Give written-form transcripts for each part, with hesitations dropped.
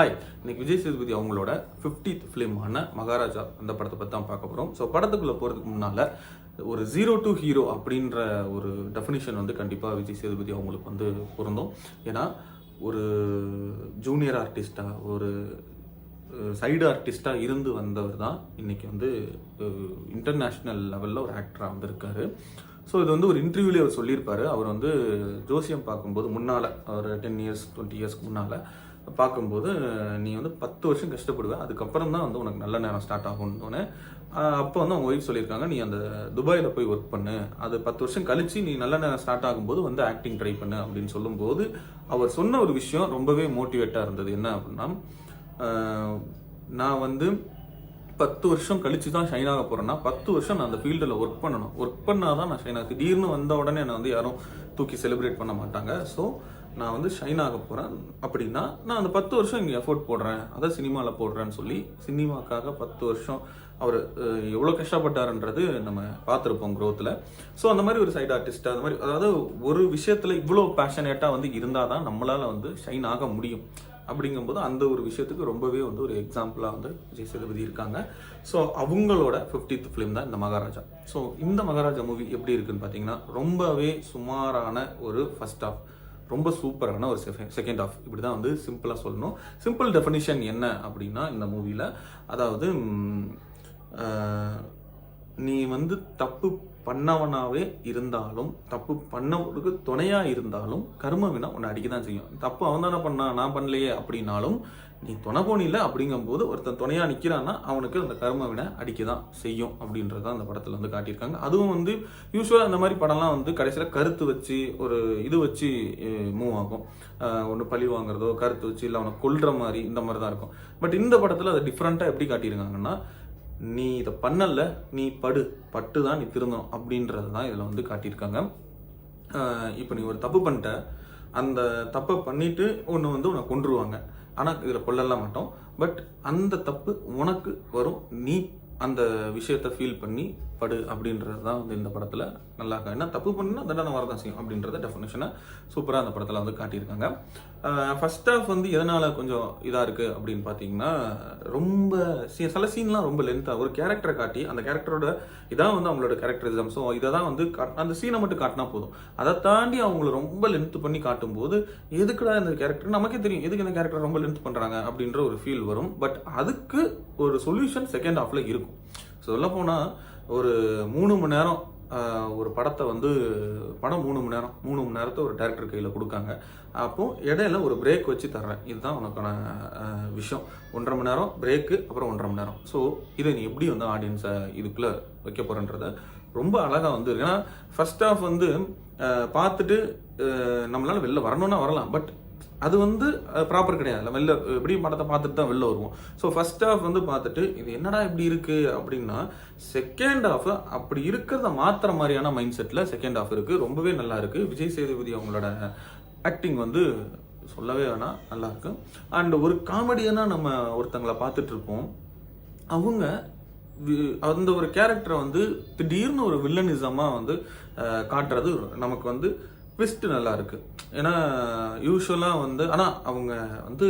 Hi, இன்னைக்கு விஜய் சேதுபதி அவங்களோட 50th ஃபிலிமான Maharaja அந்த படத்தை பற்றி தான் பார்க்க போகிறோம். ஸோ படத்துக்குள்ளே போகிறதுக்கு முன்னால் ஒரு 0 to ஹீரோ அப்படின்ற ஒரு டெஃபினிஷன் வந்து கண்டிப்பாக விஜய் சேதுபதி அவங்களுக்கு வந்து பொருந்தும். ஏன்னா ஒரு ஜூனியர் ஆர்டிஸ்டாக ஒரு சைடு ஆர்டிஸ்டாக இருந்து வந்தவர் தான் இன்றைக்கி வந்து இன்டர்நேஷ்னல் லெவலில் ஒரு ஆக்டராக வந்திருக்காரு. ஸோ இது வந்து ஒரு இன்டர்வியூலேயே அவர் சொல்லியிருப்பார். அவர் வந்து ஜோசியம் பார்க்கும்போது முன்னால் ஒரு 10 years 20 yearsக்கு முன்னால் பார்க்கும்போது நீ வந்து 10 வருஷம் கஷ்டப்படுவேன், அதுக்கப்புறம் தான் வந்து உனக்கு நல்ல நேரம் ஸ்டார்ட் ஆகும்னு. அப்போ வந்து அவங்க ஒய்ஃப் சொல்லியிருக்காங்க, நீ அந்த துபாயில் போய் ஒர்க் பண்ணு, அது 10 வருஷம் கழிச்சு நீ நல்ல நேரம் ஸ்டார்ட் ஆகும்போது வந்து ஆக்டிங் ட்ரை பண்ணு அப்படின்னு சொல்லும்போது அவர் சொன்ன ஒரு விஷயம் ரொம்பவே மோட்டிவேட்டாக இருந்தது. என்ன அப்படின்னா, நான் வந்து 10 வருஷம் கழிச்சு தான் ஷைன் ஆக போகிறேன்னா 10 வருஷம் நான் அந்த ஃபீல்டில் ஒர்க் பண்ணணும். ஒர்க் பண்ணால் தான் நான் ஷைன் ஆக, திடீர்னு வந்த உடனே என்னை வந்து யாரும் தூக்கி செலிப்ரேட் பண்ண மாட்டாங்க. ஸோ நான் வந்து ஷைன் ஆக போகிறேன் அப்படின்னா நான் அந்த 10 வருஷம் இங்கே எஃபோர்ட் போடுறேன், அதை சினிமாவில் போடுறேன்னு சொல்லி சினிமாக்காக 10 வருஷம் அவர் எவ்வளோ கஷ்டப்பட்டாருன்றது நம்ம பார்த்துருப்போம் க்ரோத்தில். ஸோ அந்த மாதிரி ஒரு சைடு ஆர்டிஸ்ட், அந்த மாதிரி அதாவது ஒரு விஷயத்தில் இவ்வளோ பேஷனேட்டாக வந்து இருந்தால் தான் நம்மளால் வந்து ஷைன் ஆக முடியும். அப்படிங்கும்போது அந்த ஒரு விஷயத்துக்கு ரொம்பவே வந்து ஒரு எக்ஸாம்பிளாக வந்து விஜய் சேதுபதி இருக்காங்க. ஸோ அவங்களோட 50th ஃபிலிம் தான் இந்த மகாராஜா. ஸோ இந்த மகாராஜா மூவி எப்படி இருக்குன்னு பார்த்தீங்கன்னா, ரொம்பவே சுமாரான ஒரு ஃபர்ஸ்ட் ஹாஃப், ரொம்ப சூப்பரான ஒரு செகண்ட் ஹாஃப், இப்படி தான் வந்து சிம்பிளாக சொல்லணும். சிம்பிள் டெஃபினிஷன் என்ன அப்படின்னா, இந்த மூவியில் அதாவது நீ வந்து தப்பு பண்ணவனாவே இருந்தாலும், தப்பு பண்ணவனுக்கு துணையா இருந்தாலும் கர்ம வினா உன்னை அடிக்க தான் செய்யும். தப்பு அவன் தானே பண்ணான், நான் பண்ணலையே அப்படின்னாலும் நீ துணை போனில அப்படிங்கும்போது ஒருத்தன் துணையா நிற்கிறான்னா அவனுக்கு அந்த கர்ம வினை அடிக்க தான் செய்யும் அப்படின்றத அந்த படத்தில் வந்து காட்டியிருக்காங்க. அதுவும் வந்து யூஸ்வலாக அந்த மாதிரி படம்லாம் வந்து கடைசியில் கருத்து வச்சு ஒரு இது வச்சு மூவ் ஆகும். ஒன்று பழி வாங்குறதோ கருத்து வச்சு இல்லை அவனை கொல்ற மாதிரி இந்த மாதிரி தான் இருக்கும். பட் இந்த படத்தில் அதை டிஃப்ரெண்ட்டாக எப்படி காட்டியிருக்காங்கன்னா, நீ இதை பண்ணல, நீ பட்டு தான் நீ திருந்தணும் அப்படின்றது தான் இதில் வந்து காட்டியிருக்காங்க. இப்போ நீ ஒரு தப்பு பண்ணிட்ட, அந்த தப்பை பண்ணிட்டு ஒன்று வந்து உன்னை கொன்றுவாங்க, ஆனால் இதில் கொல்லலாம் மாட்டோம். பட் அந்த தப்பு உனக்கு வரும், நீ அந்த விஷயத்தை ஃபீல் பண்ணி படு அப்படின்றது தான் வந்து இந்த படத்தில் நல்லா இருக்கா. ஏன்னா தப்பு பண்ணால் தண்டனை வரதான் செய்யும் அப்படின்றத டெஃபினேஷனை சூப்பராக அந்த படத்தில் வந்து காட்டியிருக்காங்க. ஃபர்ஸ்ட் ஹாஃப் வந்து எதனால் கொஞ்சம் இதாக இருக்குது அப்படின்னு பார்த்தீங்கன்னா, ரொம்ப சில சீன்லாம் ரொம்ப லென்த்தாக ஒரு கேரக்டரை காட்டி அந்த கேரக்டரோட இதான் வந்து அவங்களோட கேரக்டரிசம். ஸோ இதை தான் வந்து அந்த சீனை மட்டும் காட்டினா போதும். அதை தாண்டி அவங்கள ரொம்ப லென்த் பண்ணி காட்டும்போது எதுக்குடா இந்த கேரக்டர், நமக்கே தெரியும் எதுக்கு இந்த கேரக்டர் ரொம்ப லென்த் பண்ணுறாங்க அப்படின்ற ஒரு ஃபீல் வரும். பட் அதுக்கு ஒரு சொல்யூஷன் செகண்ட் ஹாஃபில் இருக்கும். சொல்ல போனால் ஒரு 3 மணி நேரம் ஒரு படத்தை வந்து படம் 3 மணி நேரத்தை ஒரு டைரக்டர் கையில் கொடுக்காங்க. அப்போது இடையில ஒரு பிரேக் வச்சு தர்றேன், இதுதான் உனக்கான விஷயம். 1.5 மணி நேரம் பிரேக்கு, அப்புறம் 1.5 மணி நேரம். ஸோ இதை நீ எப்படி வந்து ஆடியன்ஸை இதுக்குள்ளே வைக்க போகிறன்றத ரொம்ப அழகாக வந்து இருக்கு. ஏன்னா ஃபர்ஸ்ட் ஹாஃப் வந்து பார்த்துட்டு நம்மளால வெளில வரணும்னா வரலாம், பட் அது வந்து ப்ராப்பர் கிடையாது. வெளில எப்படி படத்தை பார்த்துட்டு தான் வெளில வருவோம். ஸோ ஃபர்ஸ்ட் ஹாஃப் வந்து பார்த்துட்டு இது என்னடா இப்படி இருக்குது அப்படின்னா, செகண்ட் ஹாஃப் அப்படி இருக்கிறத மாத்திர மாதிரியான மைண்ட் செட்டில் செகண்ட் ஹாஃப் இருக்குது. ரொம்பவே நல்லா இருக்குது. விஜய் சேதுபதி அவங்களோட ஆக்டிங் வந்து சொல்லவே வேணாம், நல்லா இருக்கு. அண்ட் ஒரு காமெடியனாக நம்ம ஒருத்தங்களை பார்த்துட்டு இருப்போம், அவங்க அந்த ஒரு கேரக்டரை வந்து திடீர்னு ஒரு வில்லனிசமாக வந்து காட்டுறது நமக்கு வந்து ட்விஸ்ட் நல்லா இருக்கு. ஏன்னா யூஸ்வலாக வந்து ஆனால் அவங்க வந்து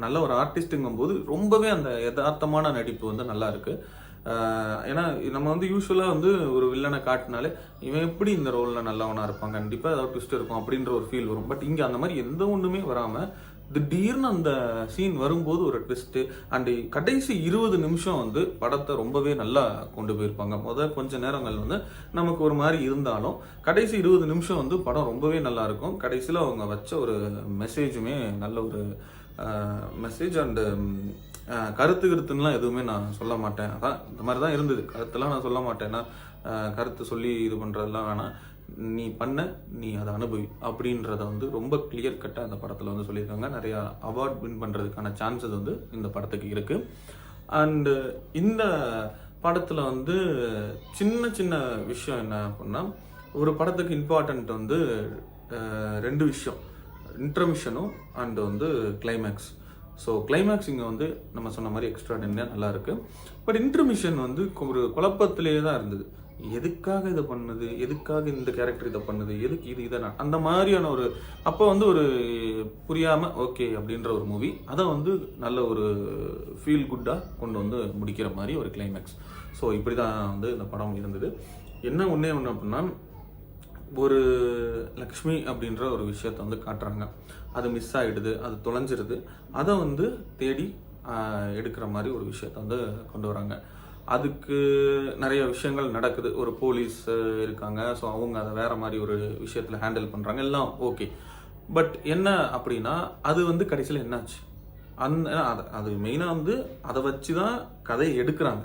நல்ல ஒரு ஆர்டிஸ்ட்டுங்கும் போது ரொம்பவே அந்த யதார்த்தமான நடிப்பு வந்து நல்லா இருக்கு. ஏன்னா நம்ம வந்து யூஸ்வலாக வந்து ஒரு வில்லனை காட்டினாலே இவன் எப்படி இந்த ரோலில் நல்லவனாக இருப்பாங்க, கண்டிப்பாக ஏதாவது ட்விஸ்ட் இருக்கும் அப்படின்ற ஒரு ஃபீல் வரும். பட் இங்கே அந்த மாதிரி எந்த ஒன்றுமே வராமல் திடீர்னு அந்த சீன் வரும்போது ஒரு ட்விஸ்ட்டு அண்ட் கடைசி 20 நிமிஷம் வந்து படத்தை ரொம்பவே நல்லா கொண்டு போயிருப்பாங்க. கொஞ்ச நேரங்கள் வந்து நமக்கு ஒரு மாதிரி இருந்தாலும் கடைசி 20 நிமிஷம் வந்து படம் ரொம்பவே நல்லா இருக்கும். கடைசியில் அவங்க வச்ச ஒரு மெசேஜுமே நல்ல ஒரு மெசேஜ் அண்டு கருத்துலாம் எதுவுமே நான் சொல்ல மாட்டேன். அதான் இந்த மாதிரி தான் இருந்தது. கருத்துலாம் நான் சொல்ல மாட்டேன்னா, கருத்து சொல்லி இது பண்ணுறதுலாம் வேணாம், நீ பண்ண நீ அதை அனுபவி அப்படின்றத வந்து ரொம்ப கிளியர் கட்டாக அந்த படத்தில் வந்து சொல்லியிருக்காங்க. நிறையா அவார்ட் வின் பண்ணுறதுக்கான சான்சஸ் வந்து இந்த படத்துக்கு இருக்குது. அண்டு இந்த படத்தில் வந்து சின்ன சின்ன விஷயம் என்ன அப்படின்னா, ஒரு படத்துக்கு இம்பார்ட்டண்ட் வந்து 2 விஷயம், இன்டர்மிஷனும் அண்டு வந்து கிளைமேக்ஸ். ஸோ கிளைமேக்ஸ் இங்கே வந்து நம்ம சொன்ன மாதிரி எக்ஸ்ட்ராடினரியாக நல்லா இருக்குது. பட் இன்டர்மிஷன் வந்து ஒரு குழப்பத்திலே தான் இருந்தது. எதுக்காக இதை பண்ணுது, எதுக்காக இந்த கேரக்டர் இதை பண்ணுது, எதுக்கு இது இதை அந்த மாதிரியான ஒரு அப்போ வந்து ஒரு புரியாமல் ஓகே அப்படின்ற ஒரு மூவி அதை வந்து நல்ல ஒரு ஃபீல் குட்டாக கொண்டு வந்து முடிக்கிற மாதிரி ஒரு கிளைமேக்ஸ். ஸோ இப்படி தான் வந்து இந்த படம் இருந்தது. என்ன ஒன்றே ஒன்று அப்படின்னா, ஒரு லக்ஷ்மி அப்படின்ற ஒரு விஷயத்தை வந்து காட்டுறாங்க, அது மிஸ் ஆகிடுது, அது தொலைஞ்சிருது, அதை வந்து தேடி எடுக்கிற மாதிரி ஒரு விஷயத்தை வந்து கொண்டு வராங்க. அதுக்கு நிறைய விஷயங்கள் நடக்குது, ஒரு போலீஸ் இருக்காங்க, ஸோ அவங்க அதை வேற மாதிரி ஒரு விஷயத்தில் ஹேண்டில் பண்ணுறாங்க, எல்லாம் ஓகே. பட் என்ன அப்படின்னா அது வந்து கடைசியில் என்னாச்சு, அது மெயினாக வந்து அதை வச்சு தான் கதையை எடுக்கிறாங்க.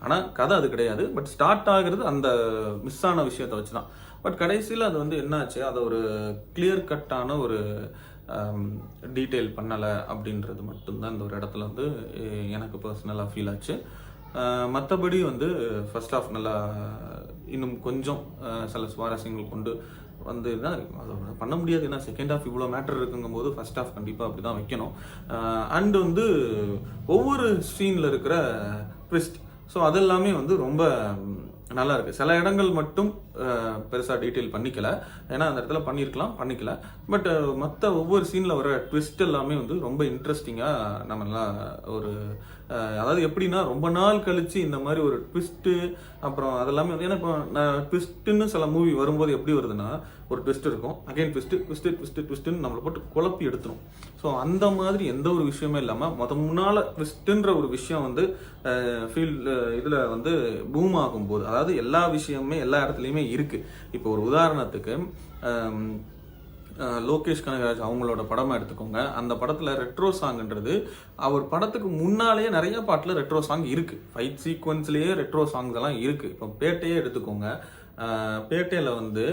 ஆனால் கதை அது கிடையாது, பட் ஸ்டார்ட் ஆகுறது அந்த மிஸ் ஆன விஷயத்தை வச்சு தான். பட் கடைசியில் அது வந்து என்னாச்சு, அதை ஒரு கிளியர் கட்டான ஒரு டீட்டெயில் பண்ணலை அப்படின்றது மட்டும்தான் இந்த ஒரு இடத்துல வந்து எனக்கு பர்சனலாக ஃபீல் ஆச்சு. மற்றபடி வந்து ஃபர்ஸ்ட் ஆஃப் நல்லா இன்னும் கொஞ்சம் சில சுவாரஸ்யங்கள் கொண்டு வந்து தான் அதை பண்ண முடியாது. ஏன்னா செகண்ட் ஹாஃப் இவ்வளோ மேட்டர் இருக்குங்கும் போது ஃபர்ஸ்ட் ஹாஃப் கண்டிப்பாக அப்படி தான் வைக்கணும். அண்டு வந்து ஒவ்வொரு சீனில் இருக்கிற ட்விஸ்ட், ஸோ அதெல்லாமே வந்து ரொம்ப நல்லா இருக்குது. சில இடங்கள் மட்டும் பெருசாக டீட்டெயில் பண்ணிக்கல, ஏன்னா அந்த இடத்துல பண்ணிக்கல. பட் மற்ற ஒவ்வொரு சீனில் வர ட்விஸ்ட் எல்லாமே வந்து ரொம்ப இன்ட்ரெஸ்டிங்காக நம்மளாம் ஒரு அதாவது எப்படின்னா ரொம்ப நாள் கழிச்சு இந்த மாதிரி ஒரு ட்விஸ்ட்டு அப்புறம் அதெல்லாமே வந்து, ஏன்னா இப்போ ட்விஸ்ட்டுன்னு சில மூவி வரும்போது எப்படி வருதுன்னா, ஒரு ட்விஸ்ட் இருக்கும், அகைன் ட்விஸ்ட்டுன்னு நம்மளை போட்டு குழப்பி எடுத்துரும். ஸோ அந்த மாதிரி எந்த ஒரு விஷயமே இல்லாமல் முன்னால் ட்விஸ்ட்டுன்ற ஒரு விஷயம் வந்து இதில் வந்து பூம் ஆகும்போது, அதாவது எல்லா விஷயமுமே எல்லா இடத்துலையுமே இருக்குது. இப்போ ஒரு உதாரணத்துக்கு லோகேஷ் கனகராஜ் அவங்களோட படமாக எடுத்துக்கோங்க. அந்த படத்தில் ரெட்ரோ சாங்ன்றது அவர் படத்துக்கு முன்னாலேயே நிறைய பாட்டில் ரெட்ரோ சாங் இருக்குது, ஃபைட் சீக்வன்ஸ்லேயே ரெட்ரோ சாங்ஸ் எல்லாம் இருக்குது. இப்போ பேட்டையே எடுத்துக்கோங்க, பேட்டையில் வந்து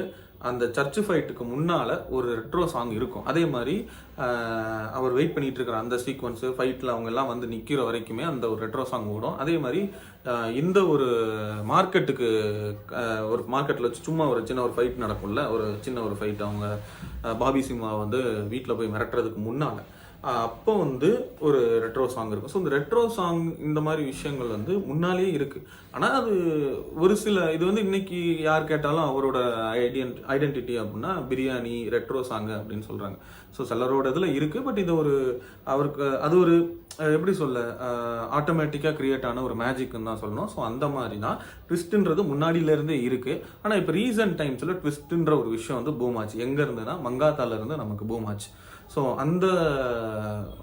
அந்த சர்ச்சு ஃபைட்டுக்கு முன்னால் ஒரு ரெட்ரோ சாங் இருக்கும். அதே மாதிரி அவர் வெயிட் பண்ணிட்டு இருக்கிற அந்த சீக்வன்ஸு ஃபைட்டில் அவங்க எல்லாம் வந்து நிற்கிற வரைக்குமே அந்த ஒரு ரெட்ரோ சாங் ஓடும். அதே மாதிரி இந்த ஒரு ஒரு மார்க்கெட்டில் வச்சு சும்மா ஒரு சின்ன ஒரு ஃபைட் நடக்கும்ல, ஒரு சின்ன ஒரு ஃபைட், அவங்க பாபி சிம்மா வந்து வீட்டில் போய் மிரட்டுறதுக்கு முன்னால் அப்போ வந்து ஒரு ரெட்ரோ சாங் இருக்கும். ஸோ இந்த ரெட்ரோ சாங் இந்த மாதிரி விஷயங்கள் வந்து முன்னாலேயே இருக்குது. ஆனால் அது ஒரு சில இது வந்து இன்னைக்கு யார் கேட்டாலும் அவரோட ஐடென்டிட்டி அப்படின்னா பிரியாணி ரெட்ரோ சாங் அப்படின்னு சொல்கிறாங்க. ஸோ சிலரோட இதில் இருக்குது. பட் இது ஒரு அவருக்கு அது ஒரு எப்படி சொல்ல ஆட்டோமேட்டிக்காக கிரியேட் ஆன ஒரு மேஜிக்னு தான் சொல்லணும். ஸோ அந்த மாதிரி தான் ட்விஸ்ட்டுன்றது முன்னாடியிலேருந்தே இருக்குது. ஆனால் இப்போ ரீசன்ட் டைம்ஸில் ட்விஸ்ட்டுன்ற ஒரு விஷயம் வந்து பூம் ஆச்சு. எங்கே இருந்துன்னா மங்காத்தாலேருந்து நமக்கு பூம் ஆச்சு. ஸோ அந்த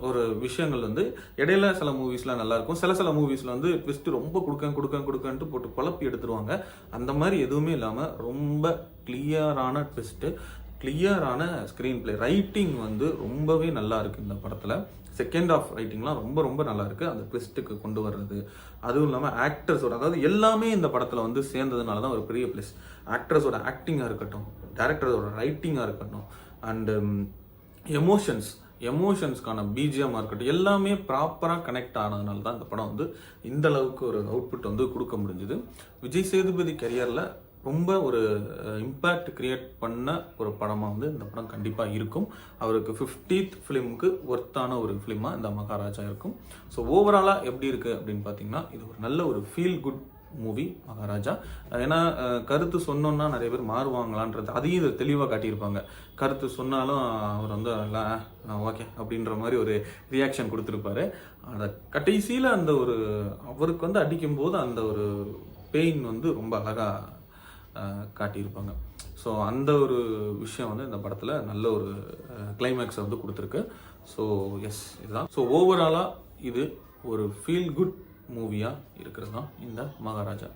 ஒரு விஷயங்கள் வந்து இடையில சில மூவிஸ்லாம் நல்லாயிருக்கும், சில மூவிஸில் வந்து ட்விஸ்ட்டு ரொம்ப கொடுக்கன்ட்டு போட்டு குழப்பி எடுத்துருவாங்க. அந்த மாதிரி எதுவுமே இல்லாமல் ரொம்ப கிளியரான ட்விஸ்ட்டு, கிளியரான ஸ்க்ரீன் பிளே, ரைட்டிங் வந்து ரொம்பவே நல்லா இருக்குது இந்த படத்தில். செகண்ட் ஆஃப் ரைட்டிங்லாம் ரொம்ப நல்லா இருக்குது. அந்த ட்விஸ்ட்டுக்கு கொண்டு வர்றது, அதுவும் இல்லாமல் ஆக்டர்ஸோட, அதாவது எல்லாமே இந்த படத்தில் வந்து சேர்ந்ததுனால தான் ஒரு பெரிய ப்ளஸ். ஆக்டர்ஸோட ஆக்டிங்காக இருக்கட்டும், டேரக்டரோட ரைட்டிங்காக இருக்கட்டும், அண்டு எமோஷன்ஸ்க்கான பிஜிஎம்மாக இருக்கட்டும், எல்லாமே ப்ராப்பராக கனெக்ட் ஆனதுனால தான் இந்த படம் வந்து இந்த அளவுக்கு ஒரு அவுட்புட் வந்து கொடுக்க முடிஞ்சுது. விஜய் சேதுபதி கரியரில் ரொம்ப ஒரு இம்பேக்ட் கிரியேட் பண்ண ஒரு படமாக வந்து இந்த படம் கண்டிப்பாக இருக்கும். அவருக்கு 50th ஃபிலிமுக்கு ஒர்த்தான ஒரு ஃபிலிமாக இந்த மகாராஜா இருக்கும். ஸோ ஓவராலாக எப்படி இருக்குது அப்படின்னு பார்த்தீங்கன்னா, இது ஒரு நல்ல ஒரு ஃபீல் குட் மூவி மகாராஜா. ஏன்னா கருத்து சொன்னோன்னா நிறைய பேர் மாறுவாங்களான்றது அதையும் இதை தெளிவாக காட்டியிருப்பாங்க. கருத்து சொன்னாலும் அவர் வந்து ஓகே அப்படின்ற மாதிரி ஒரு ரியாக்ஷன் கொடுத்துருப்பாரு. அதை கடைசியில் அந்த ஒரு அவருக்கு வந்து அடிக்கும்போது அந்த ஒரு பெயின் வந்து ரொம்ப அழகாக காட்டியிருப்பாங்க. ஸோ அந்த ஒரு விஷயம் வந்து இந்த படத்தில் நல்ல ஒரு கிளைமேக்ஸை வந்து கொடுத்துருக்கு. ஸோ எஸ், இதுதான். ஸோ ஓவராலாக இது ஒரு ஃபீல் குட் மூவியாக இருக்கிறது தான் இந்த மகாராஜா.